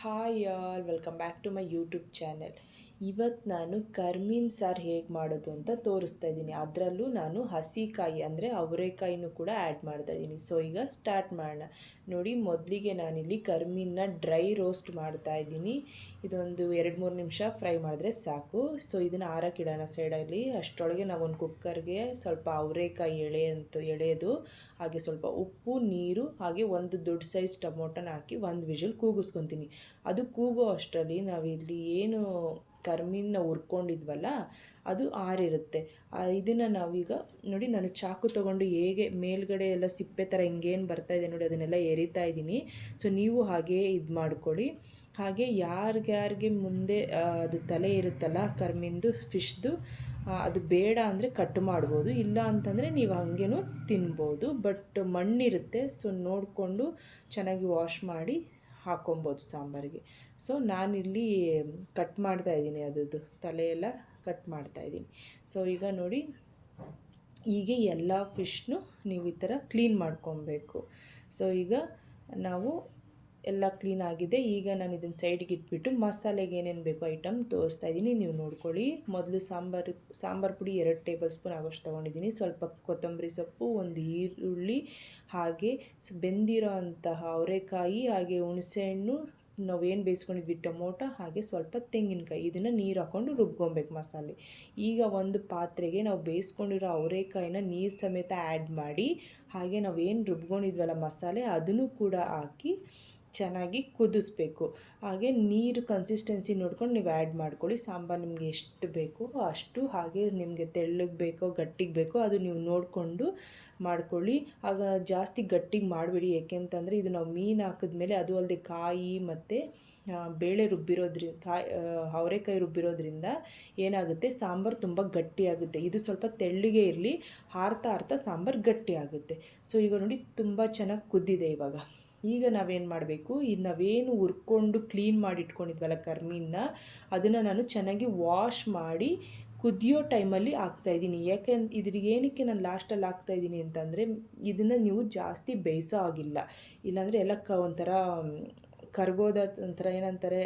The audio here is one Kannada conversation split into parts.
Hi all welcome back to my YouTube channel. ಇವತ್ತು ನಾನು ಕರ್ಮೀನ್ ಸಾರು ಹೇಗೆ ಮಾಡೋದು ಅಂತ ತೋರಿಸ್ತಾ ಇದ್ದೀನಿ. ಅದರಲ್ಲೂ ನಾನು ಹಸಿಕಾಯಿ ಅಂದರೆ ಅವರೆಕಾಯಿನೂ ಕೂಡ ಆ್ಯಡ್ ಮಾಡ್ತಾ ಇದ್ದೀನಿ. ಸೊ ಈಗ ಸ್ಟಾರ್ಟ್ ಮಾಡೋಣ. ನೋಡಿ, ಮೊದಲಿಗೆ ನಾನಿಲ್ಲಿ ಕರ್ಮೀನ ಡ್ರೈ ರೋಸ್ಟ್ ಮಾಡ್ತಾ ಇದ್ದೀನಿ. ಇದೊಂದು 2-3 ನಿಮಿಷ ಫ್ರೈ ಮಾಡಿದ್ರೆ ಸಾಕು. ಸೊ ಇದನ್ನು ಆರಕ್ಕಿಡೋಣ ಸೈಡಲ್ಲಿ. ಅಷ್ಟರೊಳಗೆ ನಾವೊಂದು ಕುಕ್ಕರ್ಗೆ ಸ್ವಲ್ಪ ಅವರೆಕಾಯಿ ಎಳೆಯೋದು, ಹಾಗೆ ಸ್ವಲ್ಪ ಉಪ್ಪು, ನೀರು, ಹಾಗೆ ಒಂದು ದೊಡ್ಡ ಸೈಜ್ ಟೊಮೊಟೊನ ಹಾಕಿ ಒಂದು ವಿಷಲ್ ಕೂಗಿಸ್ಕೊತೀನಿ. ಅದು ಕೂಗೋ ಅಷ್ಟರಲ್ಲಿ ನಾವಿಲ್ಲಿ ಏನು ಕರ್ಮೀನ ಹುರ್ಕೊಂಡಿದ್ವಲ್ಲ ಅದು ಆರಿರುತ್ತೆ. ಇದನ್ನು ನಾವೀಗ ನೋಡಿ, ನಾನು ಚಾಕು ತೊಗೊಂಡು ಹೇಗೆ ಮೇಲ್ಗಡೆ ಎಲ್ಲ ಸಿಪ್ಪೆ ಥರ ಹಿಂಗೇನು ಬರ್ತಾಯಿದೆ ನೋಡಿ ಅದನ್ನೆಲ್ಲ ಎರಿತಾ ಇದ್ದೀನಿ. ಸೊ ನೀವು ಹಾಗೇ ಇದು ಮಾಡ್ಕೊಳ್ಳಿ. ಹಾಗೆ ಯಾರಿಗೆ ಮುಂದೆ ಅದು ತಲೆ ಇರುತ್ತಲ್ಲ ಕರ್ಮೀನ್ದು ಫಿಶ್ದು, ಅದು ಬೇಡ ಅಂದರೆ ಕಟ್ ಮಾಡ್ಬೋದು, ಇಲ್ಲ ಅಂತಂದರೆ ನೀವು ಹಾಗೇನೂ ತಿನ್ಬೋದು. ಬಟ್ ಮಣ್ಣಿರುತ್ತೆ, ಸೊ ನೋಡಿಕೊಂಡು ಚೆನ್ನಾಗಿ ವಾಶ್ ಮಾಡಿ ಹಾಕ್ಕೊಬೋದು ಸಾಂಬಾರಿಗೆ. ಸೊ ನಾನಿಲ್ಲಿ ಕಟ್ ಮಾಡ್ತಾಯಿದ್ದೀನಿ, ಅದರದ್ದು ತಲೆಯೆಲ್ಲ ಕಟ್ ಮಾಡ್ತಾಯಿದ್ದೀನಿ. ಸೊ ಈಗ ನೋಡಿ, ಹೀಗೆ ಎಲ್ಲ ಫಿಶ್ನು ನೀವು ಈ ಥರ ಕ್ಲೀನ್ ಮಾಡ್ಕೊಬೇಕು. ಸೊ ಈಗ ನಾವು ಎಲ್ಲ ಕ್ಲೀನ್ ಆಗಿದೆ. ಈಗ ನಾನು ಇದನ್ನು ಸೈಡ್ಗೆ ಇಟ್ಬಿಟ್ಟು ಮಸಾಲೆಗೆ ಏನೇನು ಬೇಕು ಐಟಮ್ ತೋರಿಸ್ತಾ ಇದ್ದೀನಿ, ನೀವು ನೋಡ್ಕೊಳ್ಳಿ. ಮೊದಲು ಸಾಂಬಾರು ಪುಡಿ 2 ಟೇಬಲ್ ಸ್ಪೂನ್ ಆಗೋಷ್ಟು ತೊಗೊಂಡಿದ್ದೀನಿ. ಸ್ವಲ್ಪ ಕೊತ್ತಂಬರಿ ಸೊಪ್ಪು, ಒಂದು ಈರುಳ್ಳಿ, ಹಾಗೆ ಬೆಂದಿರೋ ಅಂತಹ ಅವರೆಕಾಯಿ, ಹಾಗೆ ಹುಣಸೆಹಣ್ಣು, ನಾವೇನು ಬೇಯಿಸ್ಕೊಂಡಿದ್ವಿ ಟೊಮೊಟೊ, ಹಾಗೆ ಸ್ವಲ್ಪ ತೆಂಗಿನಕಾಯಿ. ಇದನ್ನು ನೀರು ಹಾಕ್ಕೊಂಡು ರುಬ್ಕೊಬೇಕು ಮಸಾಲೆ. ಈಗ ಒಂದು ಪಾತ್ರೆಗೆ ನಾವು ಬೇಯಿಸ್ಕೊಂಡಿರೋ ಅವರೆಕಾಯಿನ ನೀರು ಸಮೇತ ಆ್ಯಡ್ ಮಾಡಿ, ಹಾಗೆ ನಾವೇನು ರುಬ್ಕೊಂಡಿದ್ವಲ್ಲ ಮಸಾಲೆ ಅದನ್ನು ಕೂಡ ಹಾಕಿ ಚೆನ್ನಾಗಿ ಕುದಿಸ್ಬೇಕು. ಹಾಗೆ ನೀರು ಕನ್ಸಿಸ್ಟೆನ್ಸಿ ನೋಡ್ಕೊಂಡು ನೀವು ಆ್ಯಡ್ ಮಾಡ್ಕೊಳ್ಳಿ. ಸಾಂಬಾರು ನಿಮಗೆ ಎಷ್ಟು ಬೇಕೋ ಅಷ್ಟು, ಹಾಗೆ ನಿಮಗೆ ತೆಳ್ಳಗೆ ಬೇಕೋ ಗಟ್ಟಿಗೆ ಬೇಕೋ ಅದು ನೀವು ನೋಡಿಕೊಂಡು ಮಾಡ್ಕೊಳ್ಳಿ. ಆಗ ಜಾಸ್ತಿ ಗಟ್ಟಿಗೆ ಮಾಡಬೇಡಿ, ಏಕೆಂತಂದರೆ ಇದು ನಾವು ಮೀನು ಹಾಕಿದ್ಮೇಲೆ ಅದು ಅಲ್ಲದೆ ಕಾಯಿ ಮತ್ತು ಬೇಳೆ ಅವರೆಕಾಯಿ ರುಬ್ಬಿರೋದ್ರಿಂದ ಏನಾಗುತ್ತೆ, ಸಾಂಬಾರು ತುಂಬ ಗಟ್ಟಿಯಾಗುತ್ತೆ. ಇದು ಸ್ವಲ್ಪ ತೆಳ್ಳಗೆ ಇರಲಿ, ಆರ್ತಾ ಸಾಂಬಾರು ಗಟ್ಟಿ ಆಗುತ್ತೆ. ಸೊ ಈಗ ನೋಡಿ, ತುಂಬ ಚೆನ್ನಾಗಿ ಕುದ್ದಿದೆ. ಈಗ ನಾವೇನು ಮಾಡಬೇಕು, ನಾವೇನು ಹುರ್ಕೊಂಡು ಕ್ಲೀನ್ ಮಾಡಿ ಇಟ್ಕೊಂಡಿದ್ವಲ್ಲ ಕರ್ಮೀನ, ಅದನ್ನು ನಾನು ಚೆನ್ನಾಗಿ ವಾಶ್ ಮಾಡಿ ಕುದಿಯೋ ಟೈಮಲ್ಲಿ ಹಾಕ್ತಾಯಿದ್ದೀನಿ. ಏನಕ್ಕೆ ನಾನು ಲಾಸ್ಟಲ್ಲಿ ಹಾಕ್ತಾಯಿದ್ದೀನಿ ಅಂತಂದರೆ, ಇದನ್ನು ನೀವು ಜಾಸ್ತಿ ಬೇಯಿಸೋ ಆಗಿಲ್ಲ, ಇಲ್ಲಾಂದರೆ ಎಲ್ಲ ಒಂಥರ ಕರ್ಗೋದ ಒಂಥರ ಏನಂತಾರೆ,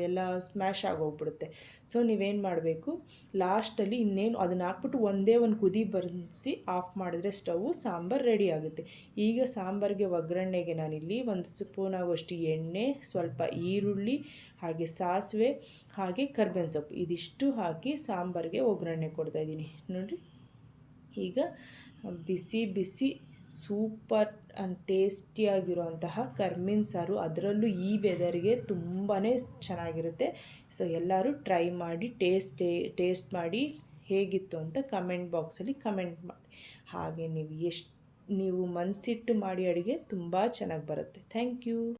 ಎಲ್ಲ ಸ್ಮ್ಯಾಶ್ ಆಗೋಗ್ಬಿಡುತ್ತೆ. ಸೊ ನೀವೇನು ಮಾಡಬೇಕು, ಲಾಸ್ಟಲ್ಲಿ ಇನ್ನೇನು ಅದನ್ನು ಹಾಕ್ಬಿಟ್ಟು ಒಂದೇ ಒಂದು ಕುದಿ ಬರಿಸಿ ಆಫ್ ಮಾಡಿದ್ರೆ ಸ್ಟವ್ ಸಾಂಬಾರು ರೆಡಿ ಆಗುತ್ತೆ. ಈಗ ಸಾಂಬಾರಿಗೆ ಒಗ್ಗರಣೆಗೆ ನಾನಿಲ್ಲಿ 1 ಸ್ಪೂನ್ ಆಗೋಷ್ಟು ಎಣ್ಣೆ, ಸ್ವಲ್ಪ ಈರುಳ್ಳಿ, ಹಾಗೆ ಸಾಸಿವೆ, ಹಾಗೆ ಕರ್ಬೇವಿನ ಸೊಪ್ಪು, ಇದಿಷ್ಟು ಹಾಕಿ ಸಾಂಬಾರಿಗೆ ಒಗ್ಗರಣೆ ಕೊಡ್ತಾಯಿದ್ದೀನಿ. ನೋಡಿ, ಈಗ ಬಿಸಿ ಸೂಪರ್ ಆ್ಯಂಡ್ ಟೇಸ್ಟಿಯಾಗಿರುವಂತಹ ಕರ್ಮೀನ್ ಸಾರು, ಅದರಲ್ಲೂ ಈ ವೆದರ್ಗೆ ತುಂಬಾ ಚೆನ್ನಾಗಿರುತ್ತೆ. ಸೊ ಎಲ್ಲರೂ ಟ್ರೈ ಮಾಡಿ ಟೇಸ್ಟ್ ಮಾಡಿ ಹೇಗಿತ್ತು ಅಂತ ಕಮೆಂಟ್ ಬಾಕ್ಸಲ್ಲಿ ಕಮೆಂಟ್ ಮಾಡಿ. ಹಾಗೆ ನೀವು ಮನಸ್ಸಿಟ್ಟು ಮಾಡಿ ಅಡುಗೆ ತುಂಬ ಚೆನ್ನಾಗಿ ಬರುತ್ತೆ. Thank you.